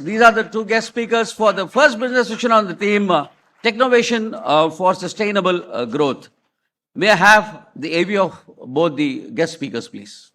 These are the two guest speakers for the first business session on the theme Technovation for Sustainable Growth. May I have the AV of both the guest speakers, please?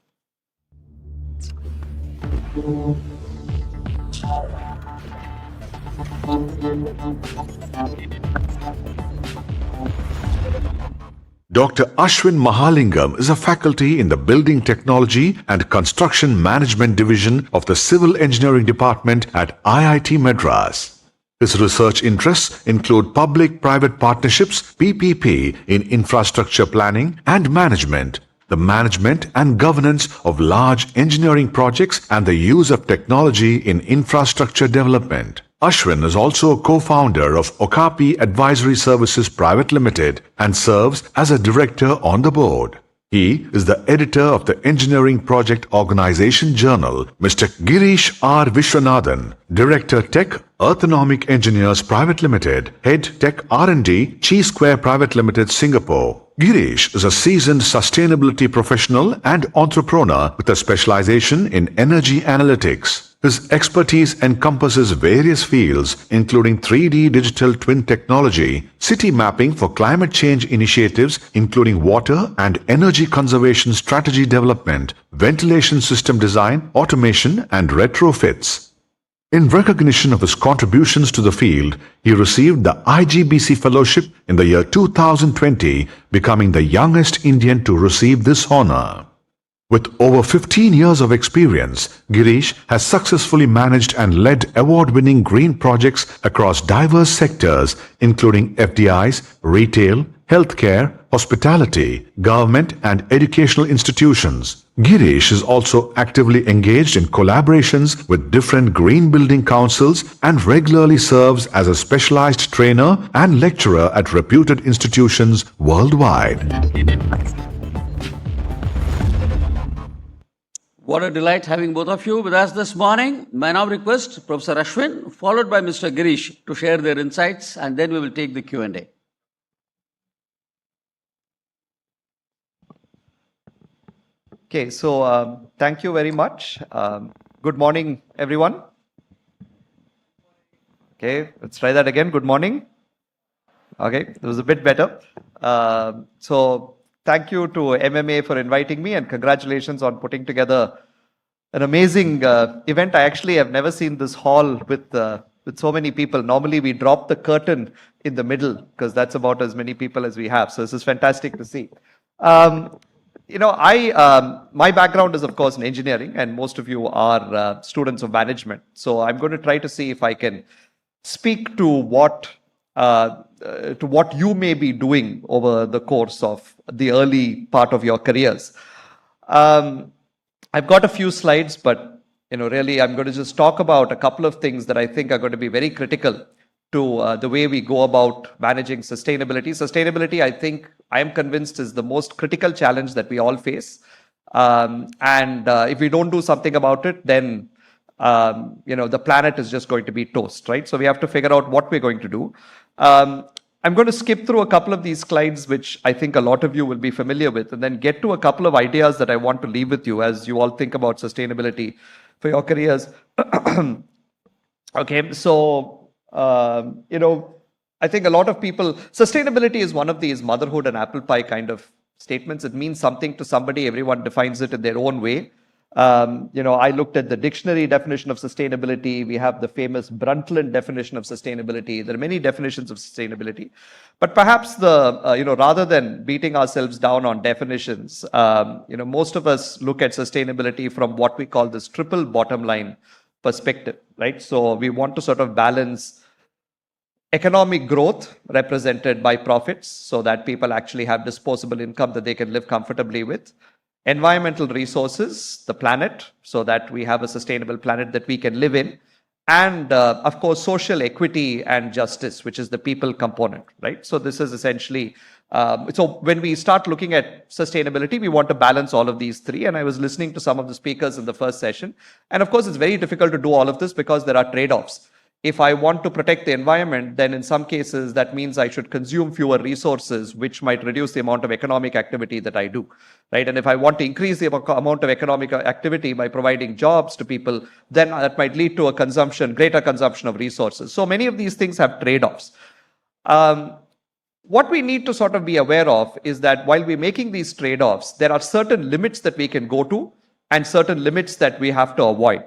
Dr. Ashwin Mahalingam is a faculty in the Building Technology and Construction Management Division of the Civil Engineering Department at IIT Madras. His research interests include public-private partnerships (PPP) in infrastructure planning and management, the management and governance of large engineering projects, and the use of technology in infrastructure development. Ashwin is also a co-founder of Okapi Advisory Services Private Limited and serves as a director on the board. He is the editor of the Engineering Project Organization Journal. Mr. Girish R. Vishwanathan, Director Tech Earthonomic Engineers Private Limited, Head Tech R&D, Chi Square Private Limited, Singapore. Girish is a seasoned sustainability professional and entrepreneur with a specialization in energy analytics. His expertise encompasses various fields including 3D digital twin technology, city mapping for climate change initiatives including water and energy conservation strategy development, ventilation system design, automation and retrofits. In recognition of his contributions to the field, he received the IGBC Fellowship in the year 2020, becoming the youngest Indian to receive this honor. With over 15 years of experience, Girish has successfully managed and led award-winning green projects across diverse sectors including FDIs, retail, healthcare, hospitality, government and educational institutions. Girish is also actively engaged in collaborations with different green building councils and regularly serves as a specialized trainer and lecturer at reputed institutions worldwide. What a delight having both of you with us this morning. May I now request Professor Ashwin, followed by Mr. Girish, to share their insights, and then we will take the Q&A. Okay, so thank you very much. Good morning, everyone. Okay, let's try that again. Good morning. Okay, it was a bit better. So thank you to MMA for inviting me, and congratulations on putting together an amazing event. I actually have never seen this hall with so many people. Normally we drop the curtain in the middle because that's about as many people as we have. So this is fantastic to see. My background is of course in engineering, and most of you are students of management. So I'm going to try to see if I can speak to what you may be doing over the course of the early part of your careers. I've got a few slides, but really I'm going to just talk about a couple of things that I think are going to be very critical to the way we go about managing sustainability. Sustainability, I am convinced, is the most critical challenge that we all face. And if we don't do something about it, then the planet is just going to be toast, right? So we have to figure out what we're going to do. I'm going to skip through a couple of these slides, which I think a lot of you will be familiar with, and then get to a couple of ideas that I want to leave with you as you all think about sustainability for your careers. Okay, so, I think a lot of people, sustainability is one of these motherhood and apple pie kind of statements. It means something to somebody. Everyone defines it in their own way. I looked at the dictionary definition of sustainability. We have the famous Brundtland definition of sustainability. There are many definitions of sustainability, but perhaps rather than beating ourselves down on definitions, most of us look at sustainability from what we call this triple bottom line perspective, right? So we want to sort of balance economic growth represented by profits so that people actually have disposable income that they can live comfortably with. Environmental resources, the planet, so that we have a sustainable planet that we can live in. And of course, social equity and justice, which is the people component, right? So this is essentially, so when we start looking at sustainability, we want to balance all of these three. And I was listening to some of the speakers in the first session. And of course, it's very difficult to do all of this because there are trade-offs. If I want to protect the environment, then in some cases that means I should consume fewer resources, which might reduce the amount of economic activity that I do, right? And if I want to increase the amount of economic activity by providing jobs to people, then that might lead to a greater consumption of resources. So many of these things have trade-offs. What we need to sort of be aware of is that while we're making these trade-offs, there are certain limits that we can go to and certain limits that we have to avoid.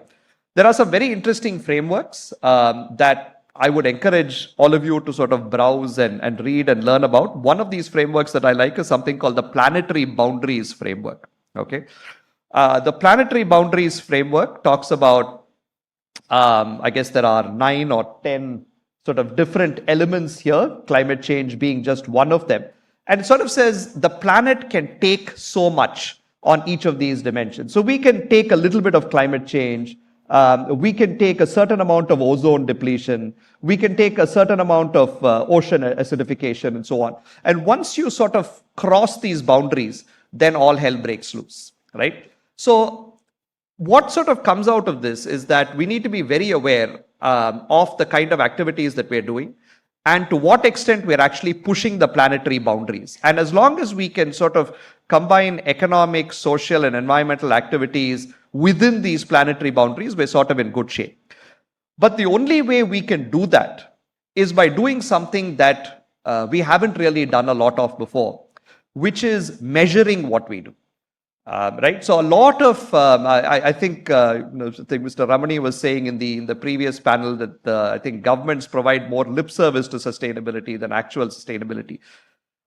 There are some very interesting frameworks that I would encourage all of you to sort of browse and read and learn about. One of these frameworks that I like is something called the Planetary Boundaries Framework. Okay, the Planetary Boundaries Framework talks about, I guess there are 9 or 10 sort of different elements here, climate change being just one of them. And it sort of says the planet can take so much on each of these dimensions. So we can take a little bit of climate change. We can take a certain amount of ozone depletion. We can take a certain amount of ocean acidification and so on. And once you sort of cross these boundaries, then all hell breaks loose, right? So what sort of comes out of this is that we need to be very aware of the kind of activities that we're doing and to what extent we're actually pushing the planetary boundaries. And as long as we can sort of combine economic, social, and environmental activities within these planetary boundaries, we're sort of in good shape. But the only way we can do that is by doing something that we haven't really done a lot of before, which is measuring what we do. Right. So a lot of, I think Mr. Ramani was saying in the previous panel that I think governments provide more lip service to sustainability than actual sustainability.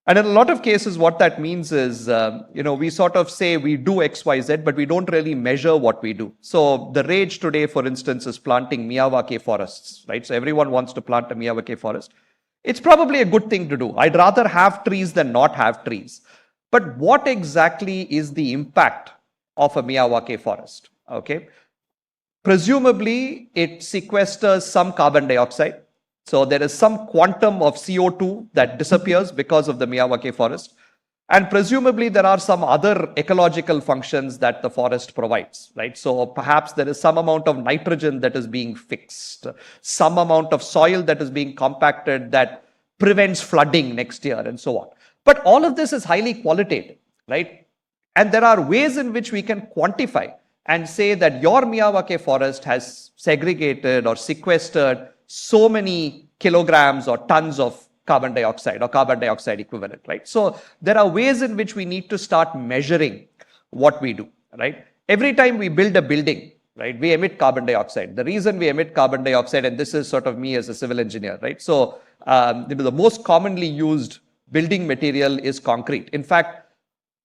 And in a lot of cases, what that means is, we sort of say we do X, Y, Z, but we don't really measure what we do. So the rage today, for instance, is planting Miyawaki forests, right? So everyone wants to plant a Miyawaki forest. It's probably a good thing to do. I'd rather have trees than not have trees. But what exactly is the impact of a Miyawaki forest? Okay. Presumably, it sequesters some carbon dioxide. So there is some quantum of CO2 that disappears because of the Miyawaki forest. And presumably, there are some other ecological functions that the forest provides, right? So perhaps there is some amount of nitrogen that is being fixed, some amount of soil that is being compacted that prevents flooding next year and so on. But all of this is highly qualitative, right? And there are ways in which we can quantify and say that your Miyawaki forest has segregated or sequestered so many kilograms or tons of carbon dioxide or carbon dioxide equivalent, right? So there are ways in which we need to start measuring what we do, right? Every time we build a building, right, we emit carbon dioxide. The reason we emit carbon dioxide, and this is sort of me as a civil engineer, right? So the most commonly used building material is concrete. In fact,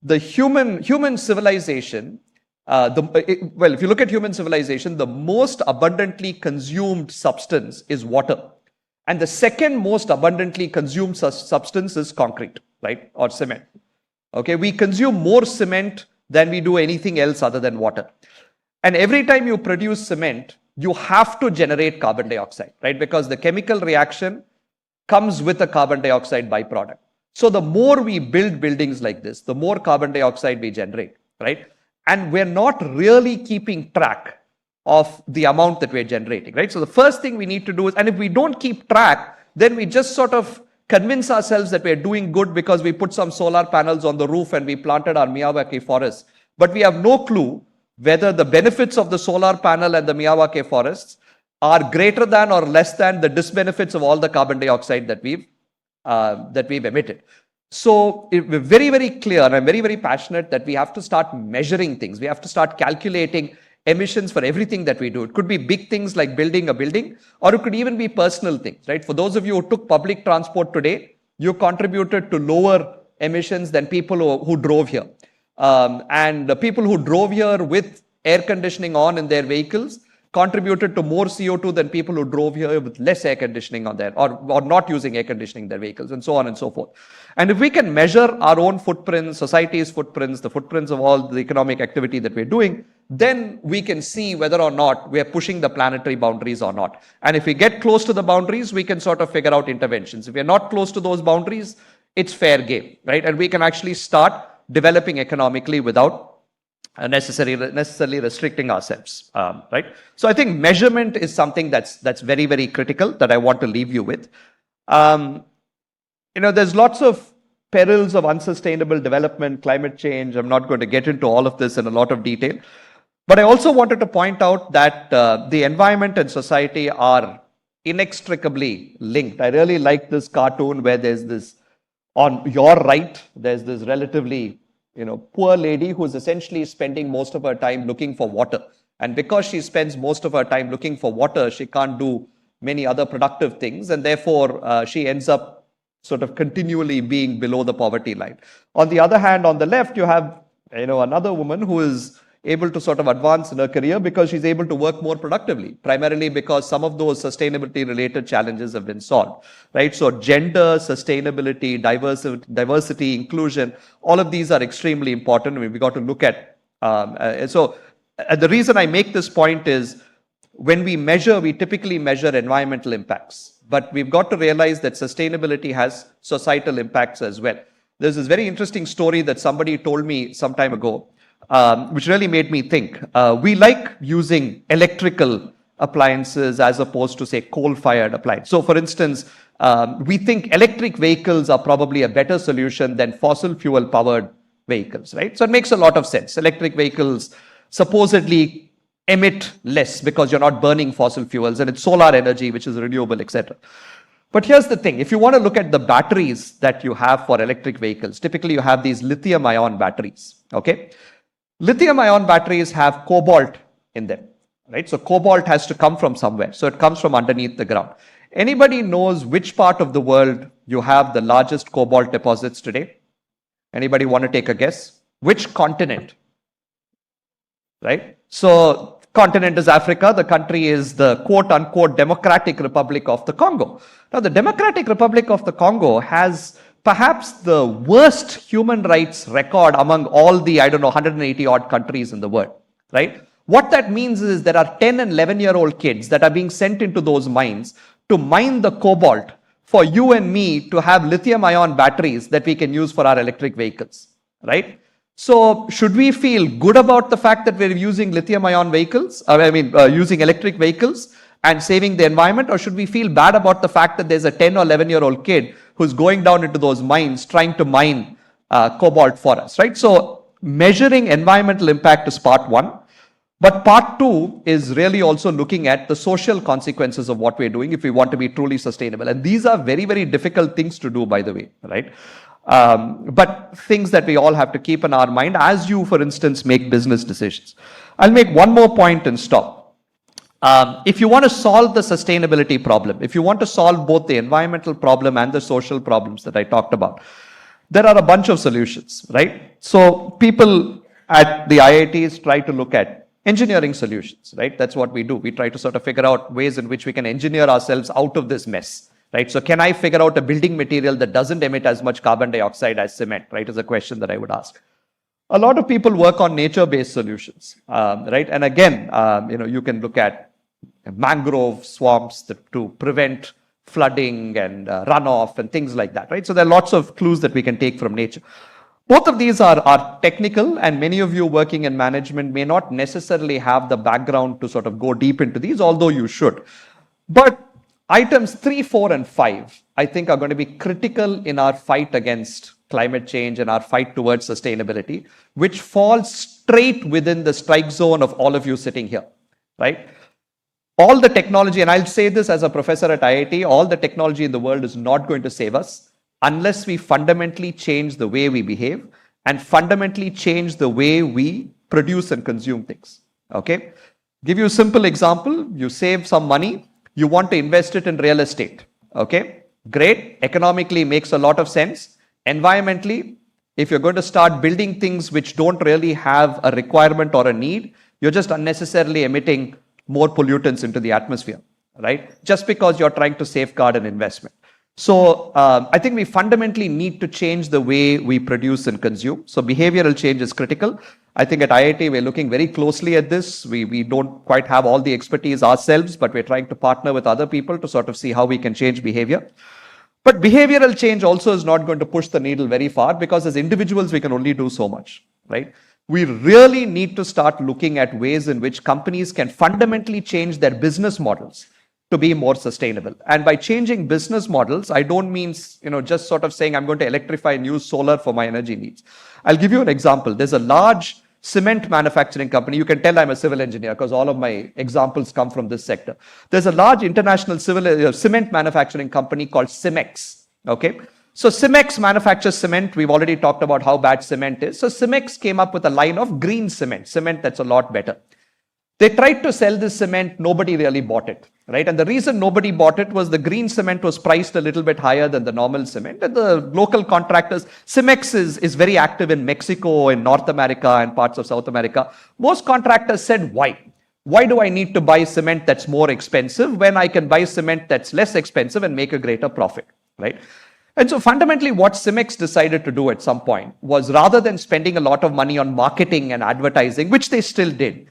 the human civilization, if you look at human civilization, the most abundantly consumed substance is water. And the second most abundantly consumed substance is concrete, right? Or cement. Okay, we consume more cement than we do anything else other than water. And every time you produce cement, you have to generate carbon dioxide, right? Because the chemical reaction comes with a carbon dioxide byproduct. So the more we build buildings like this, the more carbon dioxide we generate, right? And we're not really keeping track of the amount that we're generating, right? So the first thing we need to do is, and if we don't keep track, then we just sort of convince ourselves that we're doing good because we put some solar panels on the roof and we planted our Miyawaki forest. But we have no clue whether the benefits of the solar panel and the Miyawaki forests are greater than or less than the disbenefits of all the carbon dioxide that we've emitted. So we're very, very clear, and I'm very, very passionate that we have to start measuring things. We have to start calculating emissions for everything that we do. It could be big things like building a building, or it could even be personal things, right? For those of you who took public transport today, you contributed to lower emissions than people who drove here. And the people who drove here with air conditioning on in their vehicles contributed to more CO2 than people who drove here with less air conditioning on or not using air conditioning in their vehicles, and so on and so forth. And if we can measure our own footprints, society's footprints, the footprints of all the economic activity that we're doing, then we can see whether or not we're pushing the planetary boundaries or not. And if we get close to the boundaries, we can sort of figure out interventions. If we're not close to those boundaries, it's fair game, right? And we can actually start developing economically without necessarily restricting ourselves, right? So I think measurement is something that's very, very critical that I want to leave you with. There's lots of perils of unsustainable development, climate change. I'm not going to get into all of this in a lot of detail. But I also wanted to point out that the environment and society are inextricably linked. I really like this cartoon where there's this, on your right, there's this relatively, poor lady who's essentially spending most of her time looking for water. And because she spends most of her time looking for water, she can't do many other productive things. And therefore, she ends up sort of continually being below the poverty line. On the other hand, on the left, you have, another woman who is able to sort of advance in her career because she's able to work more productively, primarily because some of those sustainability related challenges have been solved, right? So gender, sustainability, diversity, inclusion, all of these are extremely important. I mean, we got to look at, the reason I make this point is when we measure, we typically measure environmental impacts, but we've got to realize that sustainability has societal impacts as well. There's this very interesting story that somebody told me some time ago, which really made me think. We like using electrical appliances as opposed to, say, coal-fired appliances. So, for instance, we think electric vehicles are probably a better solution than fossil fuel-powered vehicles, right? So it makes a lot of sense. Electric vehicles supposedly emit less because you're not burning fossil fuels, and it's solar energy, which is renewable, etc. But here's the thing. If you want to look at the batteries that you have for electric vehicles, typically you have these lithium-ion batteries, okay? Lithium-ion batteries have cobalt in them, right? So cobalt has to come from somewhere. So it comes from underneath the ground. Anybody knows which part of the world you have the largest cobalt deposits today? Anybody want to take a guess? Which continent? Right? So continent is Africa. The country is the quote-unquote Democratic Republic of the Congo. Now, the Democratic Republic of the Congo has perhaps the worst human rights record among all the, 180 odd countries in the world, right? What that means is there are 10 and 11-year-old kids that are being sent into those mines to mine the cobalt for you and me to have lithium-ion batteries that we can use for our electric vehicles, right? So should we feel good about the fact that we're using lithium-ion vehicles, using electric vehicles and saving the environment, or should we feel bad about the fact that there's a 10 or 11-year-old kid who's going down into those mines trying to mine cobalt for us, right? So measuring environmental impact is part one. But part two is really also looking at the social consequences of what we're doing if we want to be truly sustainable. And these are very, very difficult things to do, by the way, right? But things that we all have to keep in our mind as you, for instance, make business decisions. I'll make one more point and stop. If you want to solve the sustainability problem, if you want to solve both the environmental problem and the social problems that I talked about, there are a bunch of solutions, right? So people at the IITs try to look at engineering solutions, right? That's what we do. We try to sort of figure out ways in which we can engineer ourselves out of this mess, right? So can I figure out a building material that doesn't emit as much carbon dioxide as cement, right? Is a question that I would ask. A lot of people work on nature-based solutions, right? And again, you can look at mangrove swamps to prevent flooding and runoff and things like that, right? So there are lots of clues that we can take from nature. Both of these are technical, and many of you working in management may not necessarily have the background to sort of go deep into these, although you should. But items 3, 4, and 5, I think are going to be critical in our fight against climate change and our fight towards sustainability, which falls straight within the strike zone of all of you sitting here, right? All the technology, and I'll say this as a professor at IIT, all the technology in the world is not going to save us unless we fundamentally change the way we behave and fundamentally change the way we produce and consume things, okay? Give you a simple example. You save some money. You want to invest it in real estate, okay? Great. Economically makes a lot of sense. Environmentally, if you're going to start building things which don't really have a requirement or a need, you're just unnecessarily emitting more pollutants into the atmosphere, right? Just because you're trying to safeguard an investment. So I think we fundamentally need to change the way we produce and consume. So behavioral change is critical. I think at IIT, we're looking very closely at this. We don't quite have all the expertise ourselves, but we're trying to partner with other people to sort of see how we can change behavior. But behavioral change also is not going to push the needle very far because as individuals, we can only do so much, right? we really need to start looking at ways in which companies can fundamentally change their business models to be more sustainable. And by changing business models, I don't mean, just sort of saying I'm going to electrify and use solar for my energy needs. I'll give you an example. There's a large cement manufacturing company. You can tell I'm a civil engineer because all of my examples come from this sector. There's a large international cement manufacturing company called Cimex. Okay. So Cimex manufactures cement. We've already talked about how bad cement is. So Cimex came up with a line of green cement that's a lot better. They tried to sell this cement, nobody really bought it, right? And the reason nobody bought it was the green cement was priced a little bit higher than the normal cement. And the local contractors, Cimex is very active in Mexico, in North America, and parts of South America. Most contractors said, why? Why do I need to buy cement that's more expensive when I can buy cement that's less expensive and make a greater profit, right? And so fundamentally what Cimex decided to do at some point was, rather than spending a lot of money on marketing and advertising, which they still did,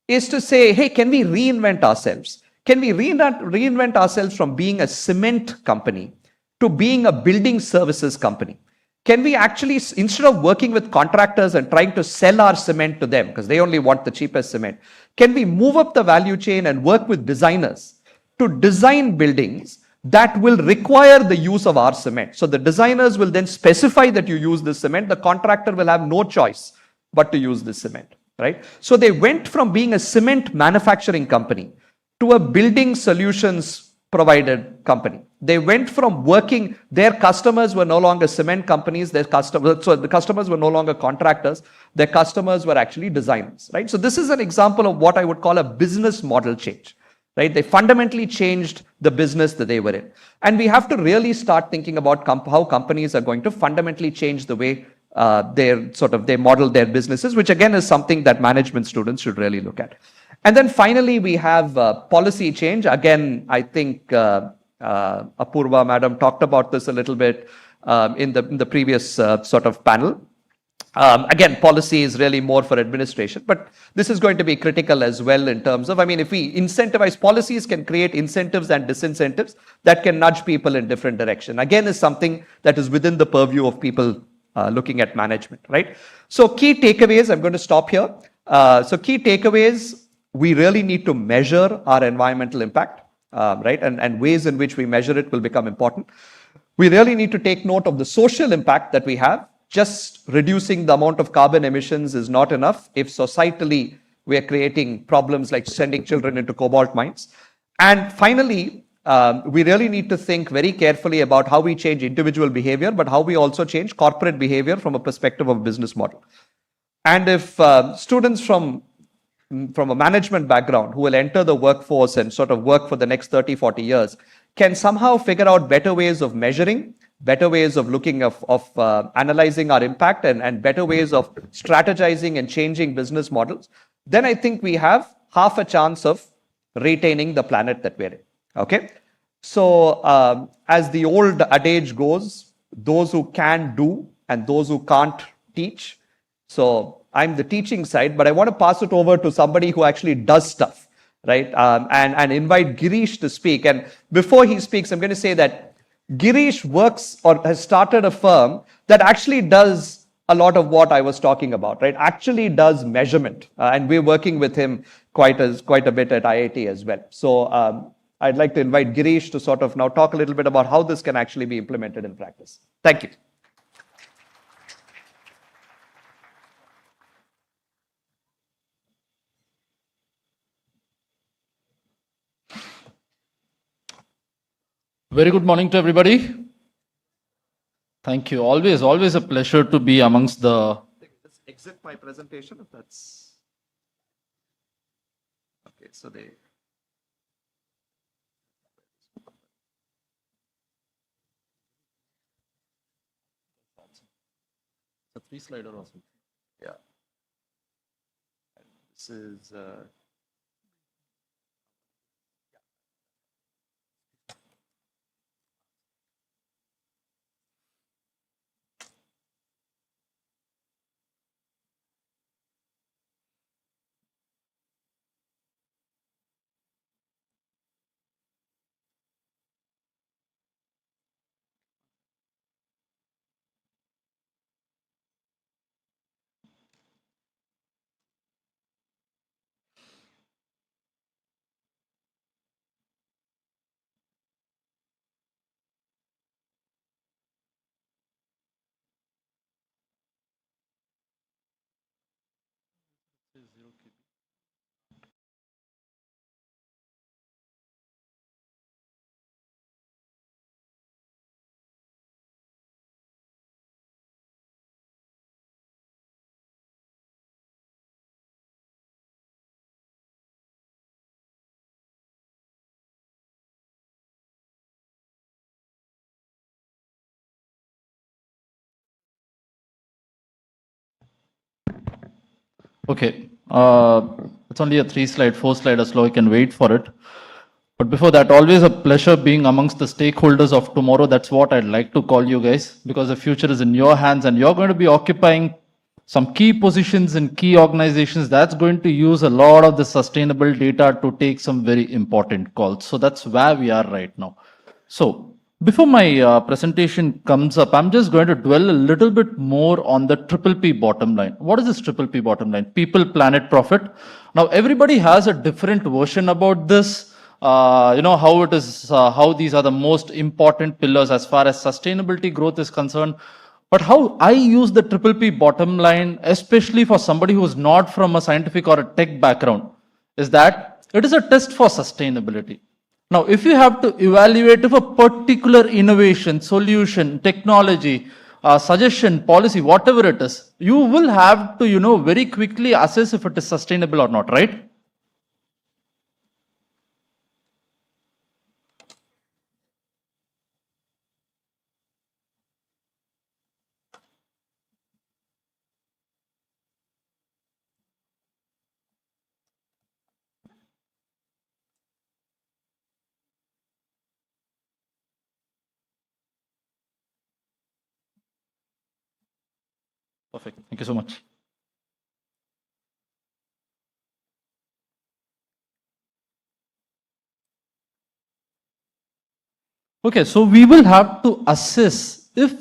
is to say, hey, can we reinvent ourselves? Can we reinvent ourselves from being a cement company to being a building services company? Can we actually, instead of working with contractors and trying to sell our cement to them, because they only want the cheapest cement, can we move up the value chain and work with designers to design buildings that will require the use of our cement? So the designers will then specify that you use this cement. The contractor will have no choice but to use this cement. Right? So they went from being a cement manufacturing company to a building solutions provided company. They went from working, their customers were no longer cement companies, so the customers were no longer contractors, their customers were actually designers. Right? So this is an example of what I would call a business model change. Right? They fundamentally changed the business that they were in. And we have to really start thinking about how companies are going to fundamentally change the way they model their businesses, which again is something that management students should really look at. And then finally, we have policy change. Again, I think Apurva, madam, talked about this a little bit in the previous sort of panel. Again, policy is really more for administration, but this is going to be critical as well in terms of, if we incentivize, policies can create incentives and disincentives that can nudge people in different direction. Again, is something that is within the purview of people looking at management, right? So key takeaways, I'm going to stop here. So key takeaways, we really need to measure our environmental impact, right? And ways in which we measure it will become important. We really need to take note of the social impact that we have. Just reducing the amount of carbon emissions is not enough if societally we are creating problems like sending children into cobalt mines. And finally, we really need to think very carefully about how we change individual behavior, but how we also change corporate behavior from a perspective of business model. And if students from a management background who will enter the workforce and sort of work for the next 30, 40 years can somehow figure out better ways of measuring, better ways of looking of analyzing our impact, and better ways of strategizing and changing business models, then I think we have half a chance of retaining the planet that we're in. Okay, so as the old adage goes, those who can do and those who can't teach. So I'm the teaching side, but I want to pass it over to somebody who actually does stuff, right? And invite Girish to speak. And before he speaks, I'm going to say that Girish works or has started a firm that actually does a lot of what I was talking about, right? Actually does measurement. And we're working with him quite a bit at IIT as well. So I'd like to invite Girish to sort of now talk a little bit about how this can actually be implemented in practice. Thank you. Very good morning to everybody. Thank you. Always a pleasure to be amongst the... Let's exit my presentation if that's... Okay, so they... A 3-slider or something. Yeah. This is... Okay, it's only a 3 slide, 4 slide slow. I can wait for it. But before that, always a pleasure being amongst the stakeholders of tomorrow. That's what I'd like to call you guys, because the future is in your hands and you're going to be occupying some key positions in key organizations that's going to use a lot of the sustainable data to take some very important calls. So that's where we are right now. So before my presentation comes up, I'm just going to dwell a little bit more on the triple P bottom line. What is this triple P bottom line? People, planet, profit. Now everybody has a different version about this. How it is, how these are the most important pillars as far as sustainability growth is concerned. But how I use the triple P bottom line, especially for somebody who is not from a scientific or a tech background, is that it is a test for sustainability. Now, if you have to evaluate if a particular innovation, solution, technology, suggestion, policy, whatever it is, you will have to, very quickly assess if it is sustainable or not, right? Perfect. Thank you so much. Okay, so we will have to assess if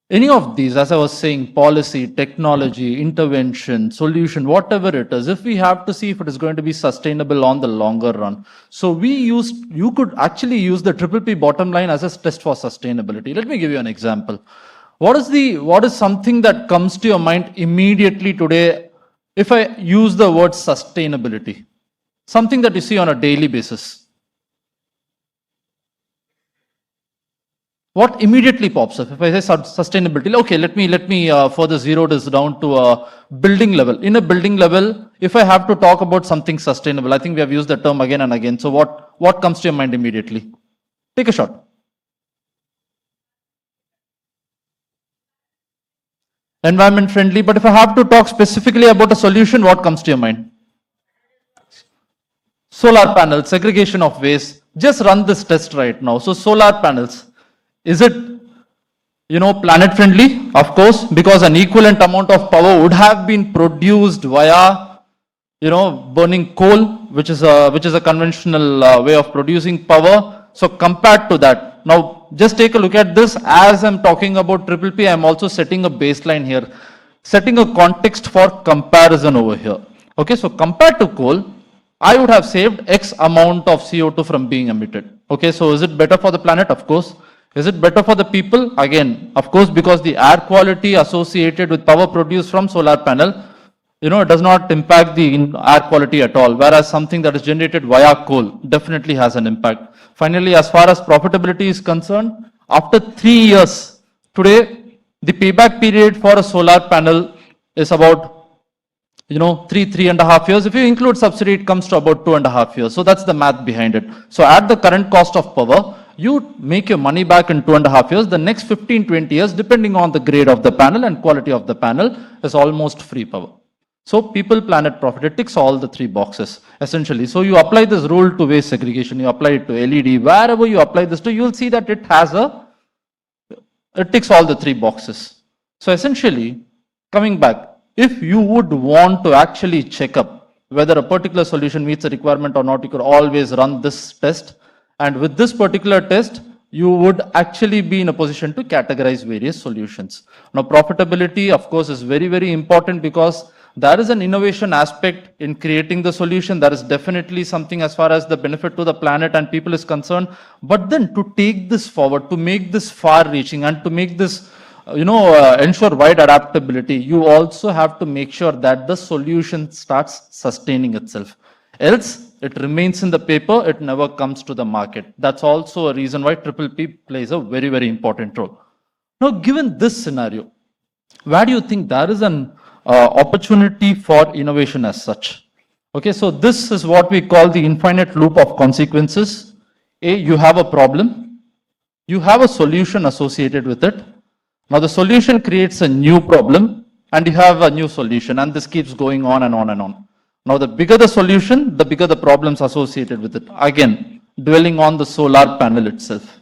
any of these, as I was saying, policy, technology, intervention, solution, whatever it is, if we have to see if it is going to be sustainable on the longer run. So you could actually use the triple P bottom line as a test for sustainability. Let me give you an example. What is something that comes to your mind immediately today if I use the word sustainability? Something that you see on a daily basis. What immediately pops up? If I say sustainability, okay, let me further zero this down to a building level. In a building level, if I have to talk about something sustainable, I think we have used the term again and again. So what comes to your mind immediately? Take a shot. Environment friendly, but if I have to talk specifically about a solution, what comes to your mind? Solar panels, segregation of waste. Just run this test right now. So solar panels, is it, planet friendly? Of course, because an equivalent amount of power would have been produced via, burning coal, which is a conventional way of producing power. So compared to that, now just take a look at this. As I'm talking about triple P, I'm also setting a baseline here, setting a context for comparison over here. Okay, so compared to coal, I would have saved X amount of CO2 from being emitted. Okay, so is it better for the planet? Of course. Is it better for the people? Again, of course, because the air quality associated with power produced from solar panel, it does not impact the air quality at all, whereas something that is generated via coal definitely has an impact. Finally, as far as profitability is concerned, after 3 years, today, the payback period for a solar panel is about 3.5 years. If you include subsidy, it comes to about 2.5 years. So that's the math behind it. So at the current cost of power, you make your money back in 2.5 years. The next 15-20 years, depending on the grade of the panel and quality of the panel, is almost free power. So people, planet, profit, it ticks all the 3 boxes essentially. So you apply this rule to waste segregation, you apply it to LED, wherever you apply this to, you will see that it ticks all the 3 boxes. So essentially, coming back, if you would want to actually check up whether a particular solution meets a requirement or not, you could always run this test. And with this particular test, you would actually be in a position to categorize various solutions. Now, profitability, of course, is very, very important because there is an innovation aspect in creating the solution. There is definitely something as far as the benefit to the planet and people is concerned. But then to take this forward, to make this far reaching and to make this ensure wide adaptability, you also have to make sure that the solution starts sustaining itself. Else, it remains in the paper, it never comes to the market. That's also a reason why Triple P plays a very, very important role. Now, given this scenario, where do you think there is an opportunity for innovation as such? Okay, so this is what we call the infinite loop of consequences. A, you have a problem, you have a solution associated with it. Now the solution creates a new problem and you have a new solution, and this keeps going on and on and on. Now the bigger the solution, the bigger the problems associated with it. Again, dwelling on the solar panel itself.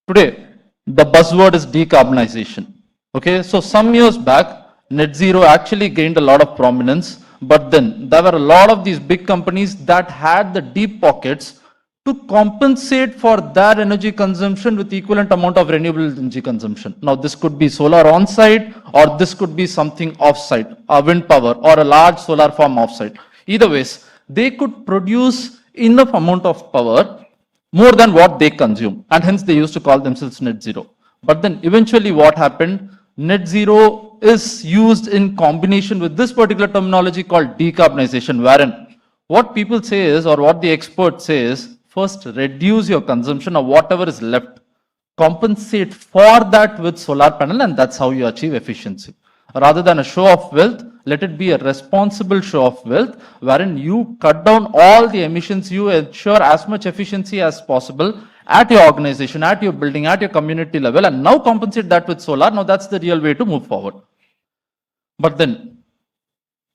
Today, the buzzword is decarbonization. Okay, so some years back, net zero actually gained a lot of prominence, but then there were a lot of these big companies that had the deep pockets to compensate for their energy consumption with equivalent amount of renewable energy consumption. Now, this could be solar on-site, or this could be something off-site, a wind power, or a large solar farm off-site. Either ways, they could produce enough amount of power more than what they consume, and hence they used to call themselves net zero. But then eventually what happened, net zero is used in combination with this particular terminology called decarbonization, wherein what people say is, or what the experts say is, first reduce your consumption of whatever is left, compensate for that with solar panel, and that's how you achieve efficiency. Rather than a show of wealth, let it be a responsible show of wealth, wherein you cut down all the emissions, you ensure as much efficiency as possible at your organization, at your building, at your community level, and now compensate that with solar. Now that's the real way to move forward. But then,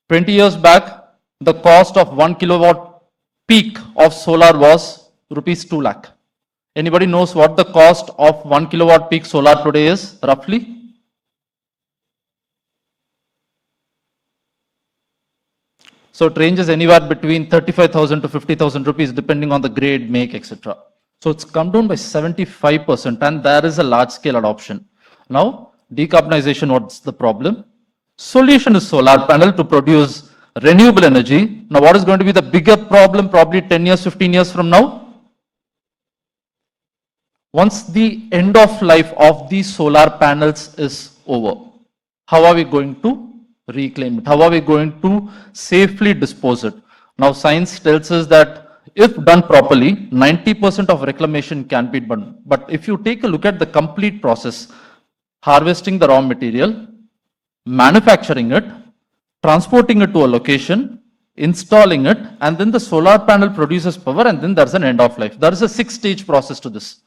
20 years back, the cost of 1 kilowatt peak of solar was rupees 2 lakh. Anybody knows what the cost of 1 kilowatt peak solar today is, roughly? So it ranges anywhere between 35,000 to 50,000 rupees, depending on the grade, make, etc. So it's come down by 75%, and there is a large scale adoption. Now, decarbonization, what's the problem? Solution is solar panel to produce renewable energy. Now, what is going to be the bigger problem probably 10 years, 15 years from now? Once the end of life of these solar panels is over, how are we going to reclaim it? How are we going to safely dispose it? Now, science tells us that if done properly, 90% of reclamation can be done. But if you take a look at the complete process, harvesting the raw material, manufacturing it, transporting it to a location, installing it, and then the solar panel produces power, and then there's an end of life. There is a 6-stage process to this.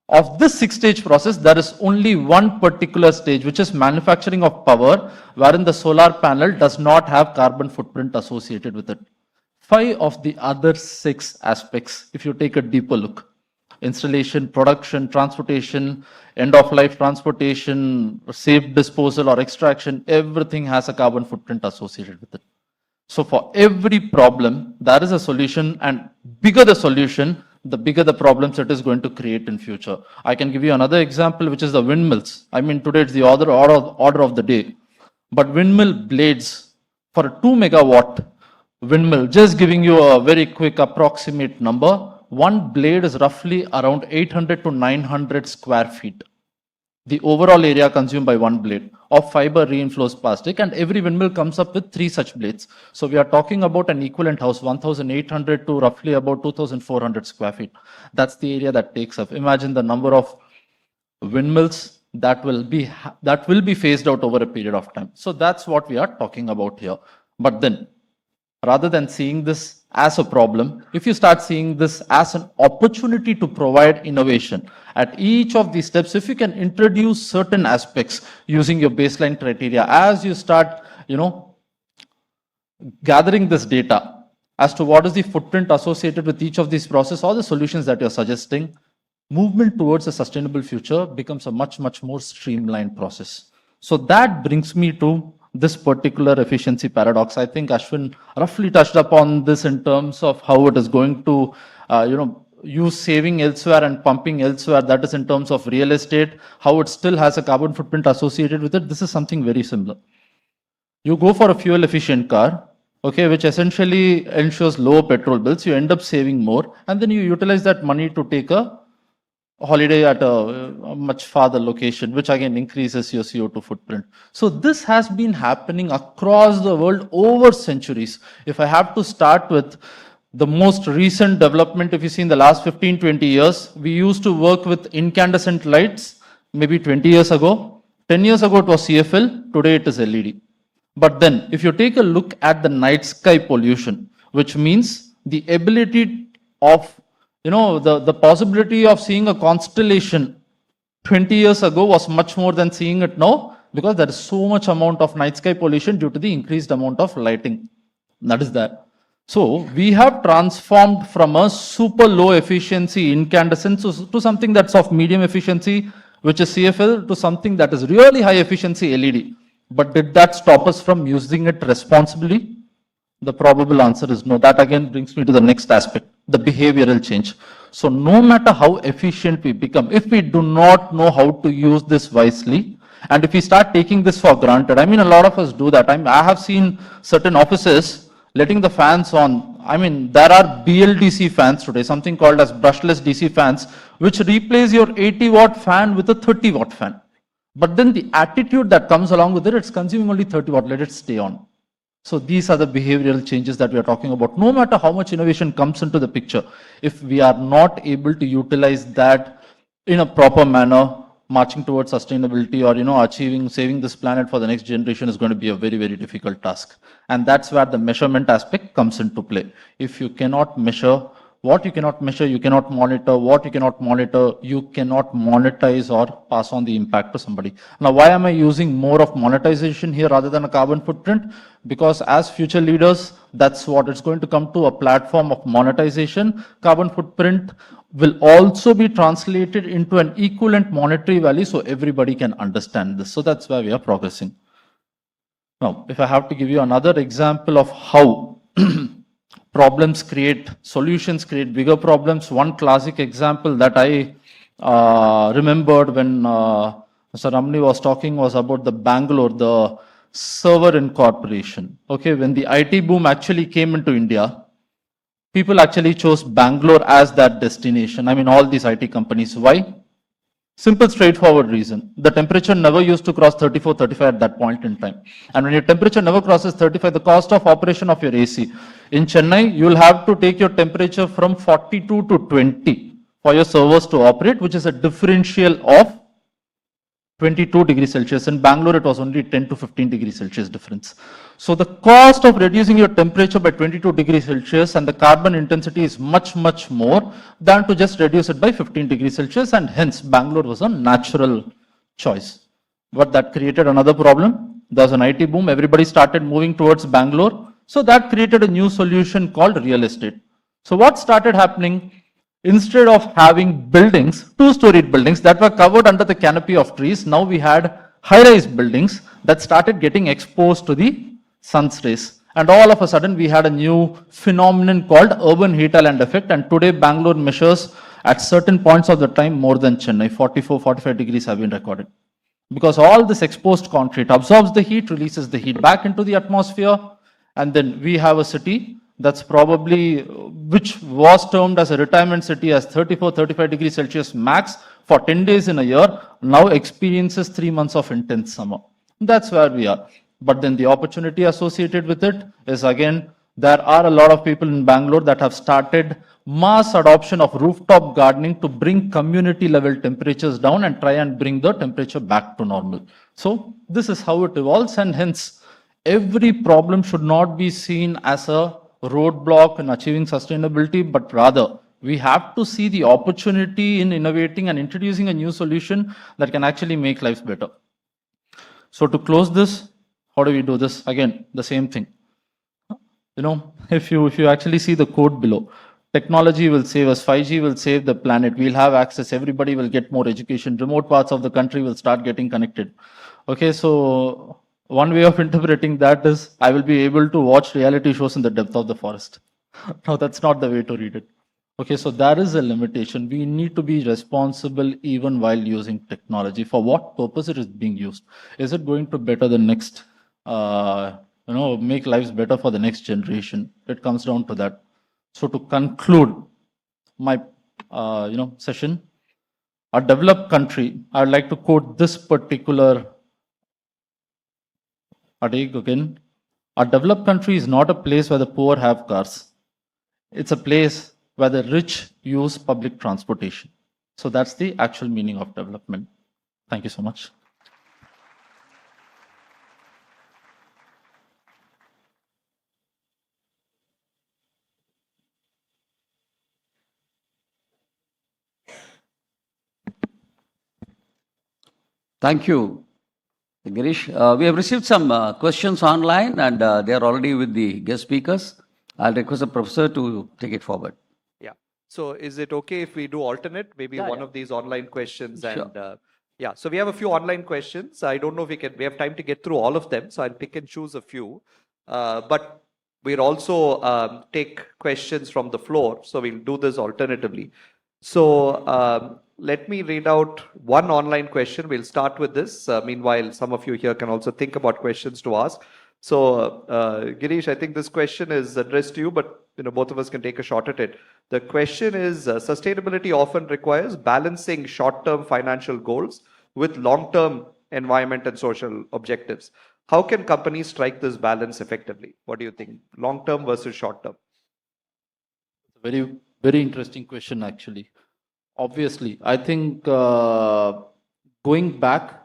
Of this 6-stage process, there is only one particular stage, which is manufacturing of power, wherein the solar panel does not have carbon footprint associated with it. 5 of the other 6 aspects, if you take a deeper look, installation, production, transportation, end of life transportation, safe disposal or extraction, everything has a carbon footprint associated with it. So for every problem, there is a solution, and bigger the solution, the bigger the problems it is going to create in future. I can give you another example, which is the windmills. I mean, today it's the order of the day. But windmill blades for a 2 megawatt windmill, just giving you a very quick approximate number, one blade is roughly around 800 to 900 square feet. The overall area consumed by one blade of fiber reinforced plastic, and every windmill comes up with 3 such blades. So we are talking about an equivalent house, 1,800 to roughly about 2,400 square feet. That's the area that takes up. Imagine the number of windmills that will be phased out over a period of time. So that's what we are talking about here. But then, rather than seeing this as a problem, if you start seeing this as an opportunity to provide innovation, at each of these steps, if you can introduce certain aspects using your baseline criteria, as you start, gathering this data as to what is the footprint associated with each of these processes or the solutions that you're suggesting, movement towards a sustainable future becomes a much, much more streamlined process. So that brings me to this particular efficiency paradox. I think Ashwin roughly touched upon this in terms of how it is going to, use saving elsewhere and pumping elsewhere. That is in terms of real estate, how it still has a carbon footprint associated with it. This is something very similar. You go for a fuel efficient car, okay, which essentially ensures lower petrol bills. You end up saving more, and then you utilize that money to take a holiday at a much farther location, which again increases your CO2 footprint. So this has been happening across the world over centuries. If I have to start with the most recent development, if you see in the last 15, 20 years, we used to work with incandescent lights maybe 20 years ago. 10 years ago, it was CFL. Today, it is LED. But then, if you take a look at the night sky pollution, which means the ability of, the possibility of seeing a constellation 20 years ago was much more than seeing it now, because there is so much amount of night sky pollution due to the increased amount of lighting that is there. So we have transformed from a super low efficiency incandescent to something that's of medium efficiency, which is CFL, to something that is really high efficiency LED. But did that stop us from using it responsibly? The probable answer is no. That again brings me to the next aspect, the behavioral change. So no matter how efficient we become, if we do not know how to use this wisely, and if we start taking this for granted, I mean, a lot of us do that. I have seen certain offices letting the fans on. I mean, there are BLDC fans today, something called as brushless DC fans, which replace your 80-watt fan with a 30-watt fan. But then the attitude that comes along with it, it's consuming only 30 watt, let it stay on. So these are the behavioral changes that we are talking about. No matter how much innovation comes into the picture, if we are not able to utilize that in a proper manner, marching towards sustainability or, saving this planet for the next generation is going to be a very, very difficult task. And that's where the measurement aspect comes into play. If you cannot measure, what you cannot measure, you cannot monitor. What you cannot monitor, you cannot monetize or pass on the impact to somebody. Now, why am I using more of monetization here rather than a carbon footprint? Because as future leaders, that's what it's going to come to, a platform of monetization. Carbon footprint will also be translated into an equivalent monetary value so everybody can understand this. So that's where we are progressing. Now, if I have to give you another example of how problems create solutions, create bigger problems. One classic example that I remembered when Mr. Ramani was talking was about the Bangalore, the server incorporation. Okay, when the IT boom actually came into India, people actually chose Bangalore as that destination. I mean, all these IT companies. Why? Simple, straightforward reason. The temperature never used to cross 34, 35 at that point in time. And when your temperature never crosses 35, the cost of operation of your AC. In Chennai, you will have to take your temperature from 42 to 20 for your servers to operate, which is a differential of 22 degrees Celsius. In Bangalore, it was only 10 to 15 degrees Celsius difference. So the cost of reducing your temperature by 22 degrees Celsius and the carbon intensity is much, much more than to just reduce it by 15 degrees Celsius, and hence Bangalore was a natural choice. But that created another problem. There was an IT boom. Everybody started moving towards Bangalore. So that created a new solution called real estate. So what started happening? Instead of having buildings, two-storied buildings that were covered under the canopy of trees, now we had high-rise buildings that started getting exposed to the sun's rays. And all of a sudden, we had a new phenomenon called urban heat island effect. And today, Bangalore measures at certain points of the time more than Chennai. 44, 45 degrees have been recorded. Because all this exposed concrete absorbs the heat, releases the heat back into the atmosphere. And then we have a city that's probably, which was termed as a retirement city as 34, 35 degrees Celsius max for 10 days in a year, now experiences 3 months of intense summer. That's where we are. But then the opportunity associated with it is, again, there are a lot of people in Bangalore that have started mass adoption of rooftop gardening to bring community level temperatures down and try and bring the temperature back to normal. So this is how it evolves, and hence every problem should not be seen as a roadblock in achieving sustainability, but rather we have to see the opportunity in innovating and introducing a new solution that can actually make lives better. So to close this, how do we do this? Again, the same thing. If you actually see the code below, technology will save us, 5G will save the planet, we'll have access, everybody will get more education, remote parts of the country will start getting connected. Okay, so one way of interpreting that is I will be able to watch reality shows in the depth of the forest. No, that's not the way to read it. Okay, so there is a limitation. We need to be responsible even while using technology. For what purpose it is being used? Is it going to better the next, make lives better for the next generation? It comes down to that. So to conclude my, session, A developed country, I'd like to quote this particular adage again. A developed country is not a place where the poor have cars. It's a place where the rich use public transportation. So that's the actual meaning of development. Thank you so much. Thank you, Girish. We have received some questions online and they are already with the guest speakers. I'll request the professor to take it forward. Yeah. So is it okay if we do alternate? Maybe Yeah, one yeah. of these online questions Sure. and yeah. So we have a few online questions. I don't know if we have time to get through all of them. So I'll pick and choose a few. But we'll also take questions from the floor. So we'll do this alternatively. So let me read out one online question. We'll start with this. Meanwhile, some of you here can also think about questions to ask. So Girish, I think this question is addressed to you, but both of us can take a shot at it. The question is, sustainability often requires balancing short-term financial goals with long-term environment and social objectives. How can companies strike this balance effectively? What do you think? Long-term versus short-term? Very, very interesting question, actually. Obviously, I think going back,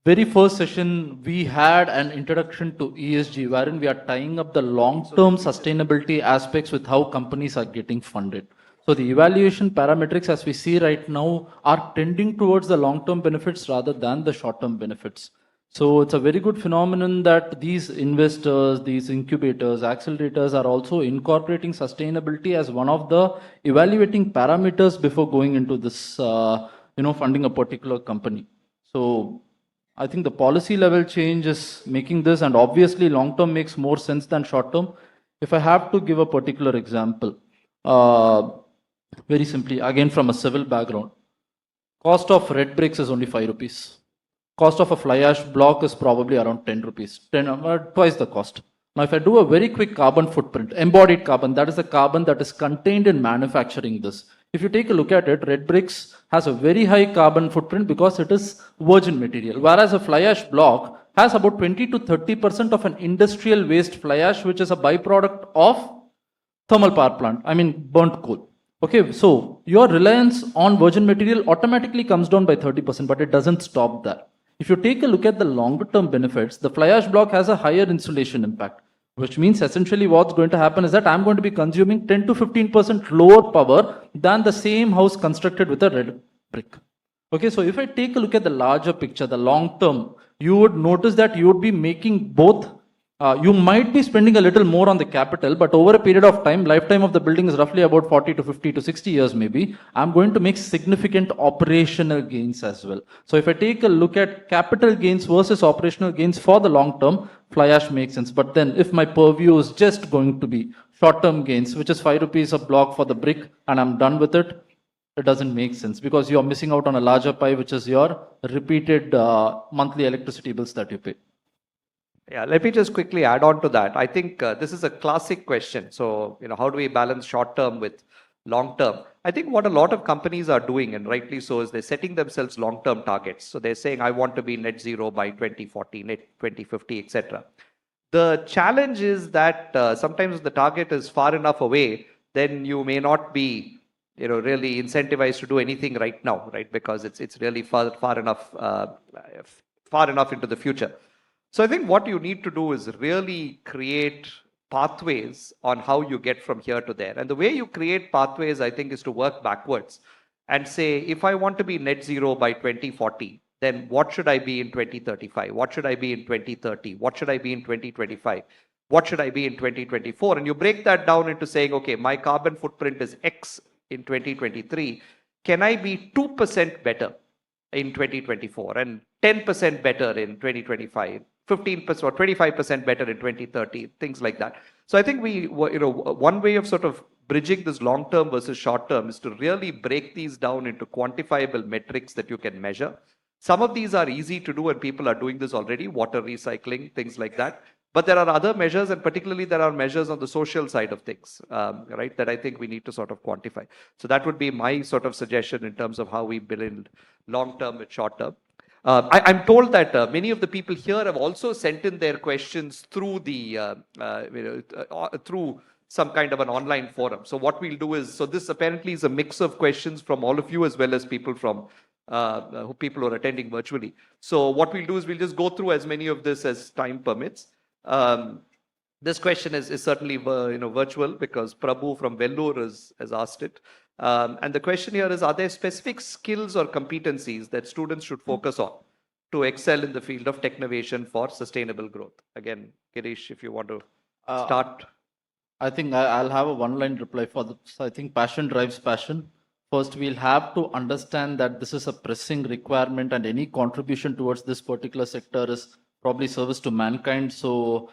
very first session, we had an introduction to ESG, wherein we are tying up the long-term sustainability aspects with how companies are getting funded. So the evaluation parametrics, as we see right now, are tending towards the long-term benefits rather than the short-term benefits. So it's a very good phenomenon that these investors, these incubators, accelerators are also incorporating sustainability as one of the evaluating parameters before going into this, funding a particular company. So I think the policy level change is making this, and obviously long term makes more sense than short term. If I have to give a particular example, very simply, again from a civil background, cost of red bricks is only 5 rupees. Cost of a fly ash block is probably around 10 rupees, twice the cost. Now, if I do a very quick carbon footprint, embodied carbon, that is the carbon that is contained in manufacturing this. If you take a look at it, red bricks has a very high carbon footprint because it is virgin material, whereas a fly ash block has about 20 to 30% of an industrial waste fly ash, which is a byproduct of thermal power plant, burnt coal. Okay, so your reliance on virgin material automatically comes down by 30%, but it doesn't stop there. If you take a look at the longer term benefits, the fly ash block has a higher insulation impact, which means essentially what's going to happen is that I'm going to be consuming 10 to 15% lower power than the same house constructed with a red brick. Okay, so if I take a look at the larger picture, the long term, you would notice that you would be making both. You might be spending a little more on the capital, but over a period of time, lifetime of the building is roughly about 40 to 50 to 60 years maybe, I'm going to make significant operational gains as well. So if I take a look at capital gains versus operational gains for the long term, fly ash makes sense. But then if my purview is just going to be short term gains, which is 5 rupees a block for the brick, and I'm done with it, it doesn't make sense because you're missing out on a larger pie, which is your repeated monthly electricity bills that you pay. Yeah, let me just quickly add on to that. I think this is a classic question. So, how do we balance short term with long term? I think what a lot of companies are doing, and rightly so, is they're setting themselves long term targets. So they're saying, I want to be net zero by 2040, net 2050, etc. The challenge is that sometimes the target is far enough away, then you may not be really incentivized to do anything right now, right? Because it's really far enough into the future. So I think what you need to do is really create pathways on how you get from here to there. And the way you create pathways, I think, is to work backwards and say, if I want to be net zero by 2040, then what should I be in 2035? What should I be in 2030? What should I be in 2025? What should I be in 2024? And you break that down into saying, okay, my carbon footprint is X in 2023. Can I be 2% better in 2024 and 10% better in 2025? 15% or 25% better in 2030, things like that. So I think one way of sort of bridging this long term versus short term is to really break these down into quantifiable metrics that you can measure. Some of these are easy to do and people are doing this already, water recycling, things like that. But there are other measures, and particularly there are measures on the social side of things, right, that I think we need to sort of quantify. So that would be my sort of suggestion in terms of how we build long term with short term. I'm told that many of the people here have also sent in their questions through through some kind of an online forum. So what we'll do is, so this apparently is a mix of questions from all of you as well as people from people who are attending virtually. So what we'll do is we'll just go through as many of this as time permits. This question is certainly virtual because Prabhu from Vellore has asked it. And the question here is, are there specific skills or competencies that students should focus on to excel in the field of technovation for sustainable growth? Again, Girish, if you want to start. I think I'll have a one-line reply for this. I think passion drives passion. First, we'll have to understand that this is a pressing requirement, and any contribution towards this particular sector is probably service to mankind. So,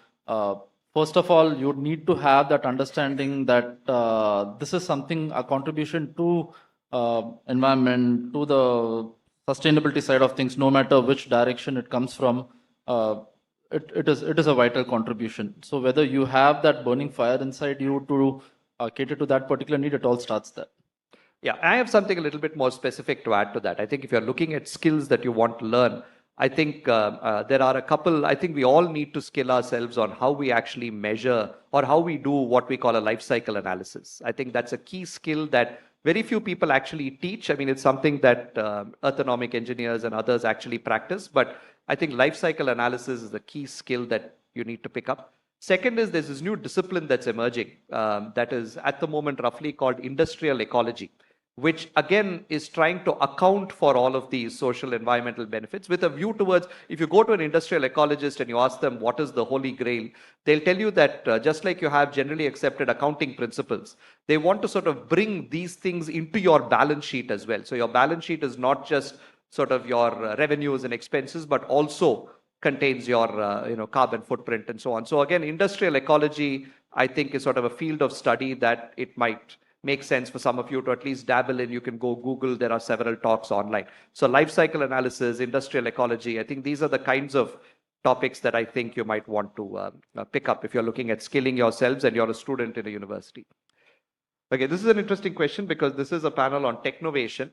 first of all, you need to have that understanding that this is something, a contribution to environment, to the sustainability side of things, no matter which direction it comes from. It is a vital contribution. So whether you have that burning fire inside you to cater to that particular need, it all starts there. Yeah, I have something a little bit more specific to add to that. I think if you're looking at skills that you want to learn, I think there are a couple, I think we all need to skill ourselves on how we actually measure or how we do what we call a life cycle analysis. I think that's a key skill that very few people actually teach. I mean, it's something that earthonomic engineers and others actually practice, but I think life cycle analysis is a key skill that you need to pick up. Second is there's this new discipline that's emerging that is at the moment roughly called industrial ecology, which again is trying to account for all of these social environmental benefits with a view towards, if you go to an industrial ecologist and you ask them what is the holy grail, they'll tell you that just like you have generally accepted accounting principles, they want to sort of bring these things into your balance sheet as well. So your balance sheet is not just sort of your revenues and expenses, but also contains your carbon footprint and so on. So again, industrial ecology, I think, is sort of a field of study that it might make sense for some of you to at least dabble in. You can go Google, there are several talks online. So life cycle analysis, industrial ecology, I think these are the kinds of topics that I think you might want to pick up if you're looking at skilling yourselves and you're a student in a university. Okay, this is an interesting question because this is a panel on technovation.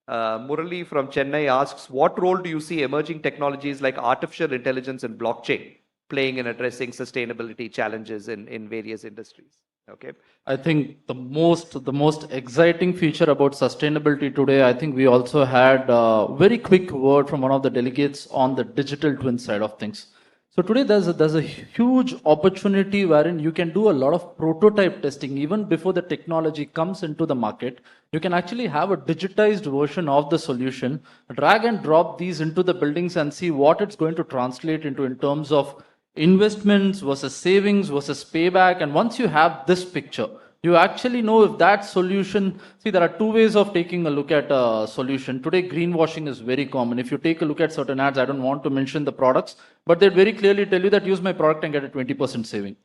Murali from Chennai asks, what role do you see emerging technologies like artificial intelligence and blockchain playing in addressing sustainability challenges in various industries? Okay. I think the most exciting feature about sustainability today, I think we also had a very quick word from one of the delegates on the digital twin side of things. So today there's a huge opportunity wherein you can do a lot of prototype testing even before the technology comes into the market. You can actually have a digitized version of the solution, drag and drop these into the buildings and see what it's going to translate into in terms of investments versus savings versus payback. And once you have this picture, you actually know if that solution, see, there are two ways of taking a look at a solution. Today, greenwashing is very common. If you take a look at certain ads, I don't want to mention the products, but they very clearly tell you that use my product and get a 20% saving.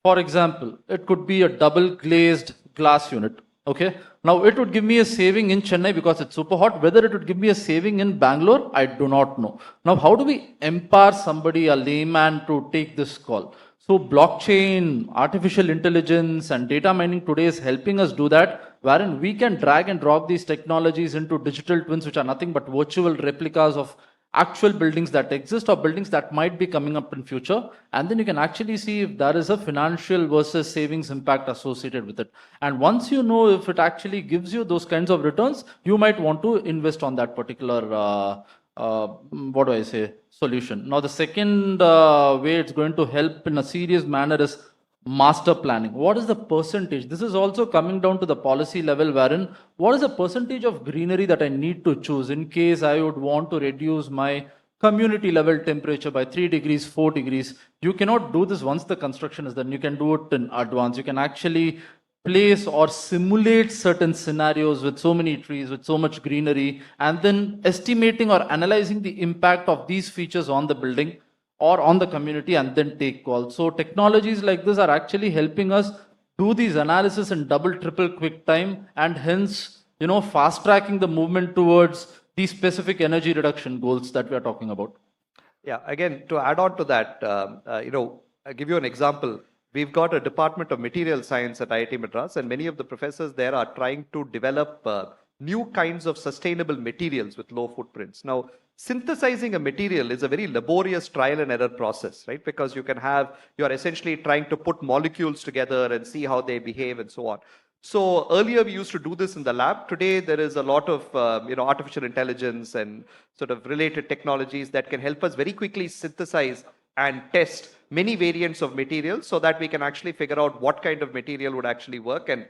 For example, it could be a double glazed glass unit. Okay. Now it would give me a saving in Chennai because it's super hot. Whether it would give me a saving in Bangalore, I do not know. Now, how do we empower somebody, a layman, to take this call? So blockchain, artificial intelligence, and data mining today is helping us do that, wherein we can drag and drop these technologies into digital twins, which are nothing but virtual replicas of actual buildings that exist or buildings that might be coming up in future. And then you can actually see if there is a financial versus savings impact associated with it. And once you know if it actually gives you those kinds of returns, you might want to invest on that particular solution. Now, the second way it's going to help in a serious manner is master planning. What is the percentage? This is also coming down to the policy level, wherein what is the percentage of greenery that I need to choose in case I would want to reduce my community level temperature by 3 degrees, 4 degrees. You cannot do this once the construction is done. You can do it in advance. You can actually place or simulate certain scenarios with so many trees, with so much greenery, and then estimating or analyzing the impact of these features on the building or on the community, and then take calls. So technologies like this are actually helping us do these analysis in double, triple quick time, and hence, fast tracking the movement towards these specific energy reduction goals that we are talking about. Yeah, again, to add on to that, I'll give you an example. We've got a department of material science at IIT Madras, and many of the professors there are trying to develop new kinds of sustainable materials with low footprints. Now, synthesizing a material is a very laborious trial and error process, right? Because you are essentially trying to put molecules together and see how they behave and so on. So earlier we used to do this in the lab. Today there is a lot of artificial intelligence and sort of related technologies that can help us very quickly synthesize and test many variants of materials so that we can actually figure out what kind of material would actually work and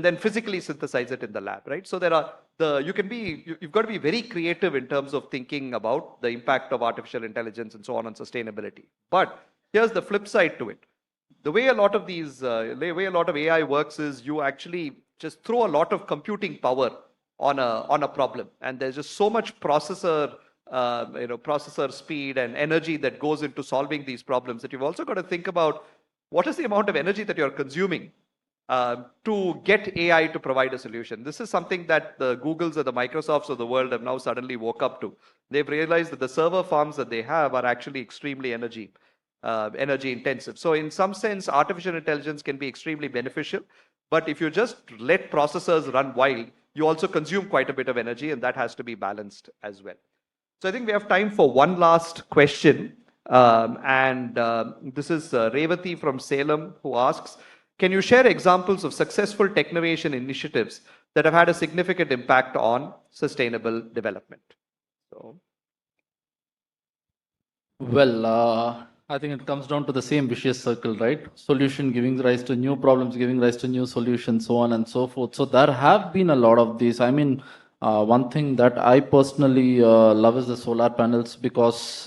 then physically synthesize it in the lab, right? So you've got to be very creative in terms of thinking about the impact of artificial intelligence and so on sustainability. But here's the flip side to it. The way a lot of AI works is you actually just throw a lot of computing power on a problem, and there's just so much processor speed and energy that goes into solving these problems that you've also got to think about what is the amount of energy that you're consuming to get AI to provide a solution. This is something that the Googles and the Microsofts of the world have now suddenly woke up to. They've realized that the server farms that they have are actually extremely energy intensive. So in some sense, artificial intelligence can be extremely beneficial, but if you just let processors run wild, you also consume quite a bit of energy, and that has to be balanced as well. So I think we have time for one last question. This is Revati from Salem, who asks, can you share examples of successful Technovation initiatives that have had a significant impact on sustainable development? Well, I think it comes down to the same vicious circle, right? Solution giving rise to new problems, giving rise to new solutions, so on and so forth. So there have been a lot of these. I mean, one thing that I personally love is the solar panels, because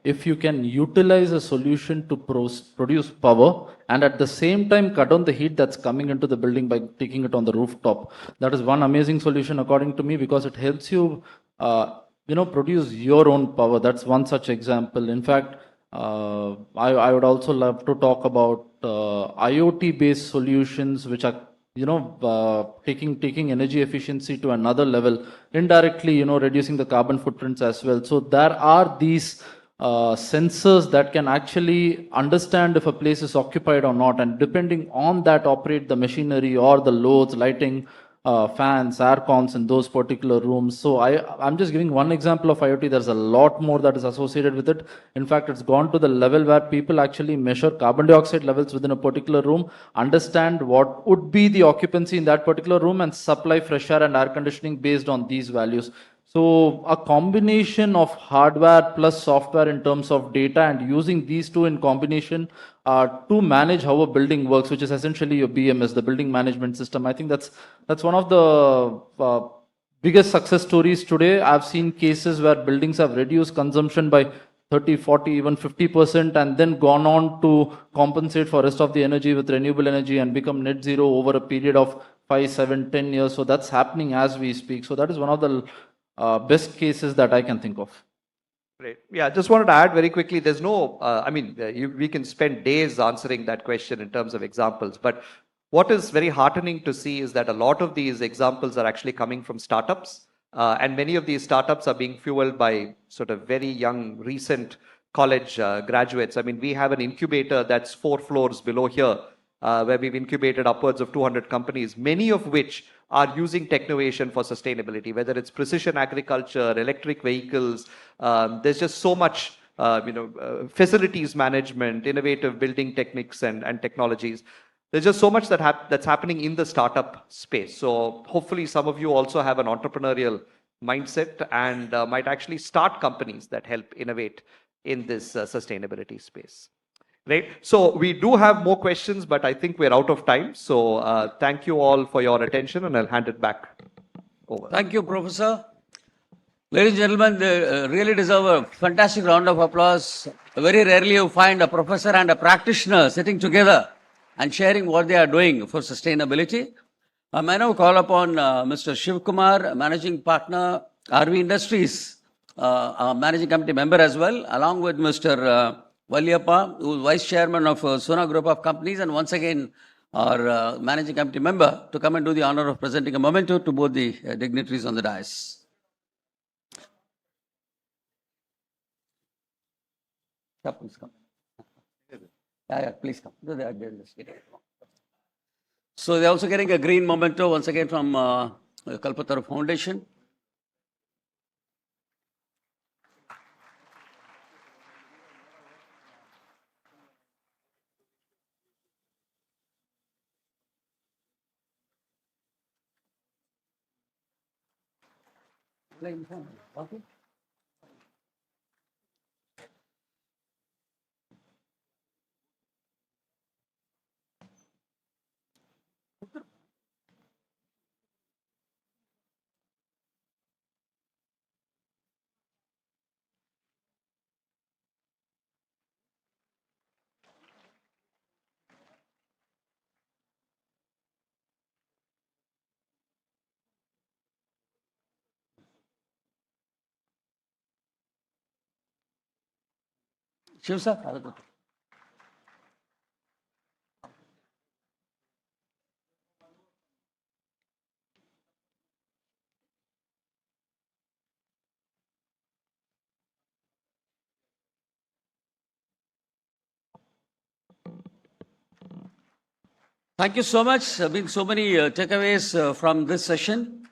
if you can utilize a solution to produce power and at the same time cut down the heat that's coming into the building by taking it on the rooftop, that is one amazing solution according to me, because it helps you, produce your own power. That's one such example. In fact, I would also love to talk about IoT-based solutions, which are taking energy efficiency to another level, indirectly, reducing the carbon footprints as well. So there are these sensors that can actually understand if a place is occupied or not, and depending on that, operate the machinery or the loads, lighting, fans, air cons in those particular rooms. So I'm just giving one example of IoT. There's a lot more that is associated with it. In fact, it's gone to the level where people actually measure carbon dioxide levels within a particular room, understand what would be the occupancy in that particular room, and supply fresh air and air conditioning based on these values. So a combination of hardware plus software in terms of data, and using these two in combination to manage how a building works, which is essentially your BMS, the building management system. I think that's one of the biggest success stories today. I've seen cases where buildings have reduced consumption by 30, 40, even 50%, and then gone on to compensate for rest of the energy with renewable energy and become net zero over a period of 5, 7, 10 years. So that's happening as we speak. So that is one of the best cases that I can think of. Great. Yeah, just wanted to add very quickly, there's no, we can spend days answering that question in terms of examples, but what is very heartening to see is that a lot of these examples are actually coming from startups, and many of these startups are being fueled by sort of very young, recent college graduates. I mean, we have an incubator that's 4 floors below here, where we've incubated upwards of 200 companies, many of which are using Technovation for sustainability, whether it's precision agriculture, electric vehicles. There's just so much, facilities management, innovative building techniques and technologies. There's just so much that's happening in the startup space. So hopefully some of you also have an entrepreneurial mindset and might actually start companies that help innovate in this sustainability space. Right. So we do have more questions, but I think we're out of time. So thank you all for your attention, and I'll hand it back over. Thank you, Professor. Ladies and gentlemen, they really deserve a fantastic round of applause. Very rarely you find a professor and a practitioner sitting together and sharing what they are doing for sustainability. I now call upon Mr. Shiv Kumar, Managing Partner, RV Industries, Managing Committee member as well, along with Mr. Valliyappa, who is Vice Chairman of Sona Group of Companies, and once again our Managing Committee member, to come and do the honor of presenting a memento to both the dignitaries on the dais. Yeah, please come. Yeah, please come. So they're also getting a green memento once again from Kalpataru Foundation. Okay. Shiv sir. Thank you so much. There have been so many takeaways from this session.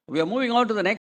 We are moving on to the next.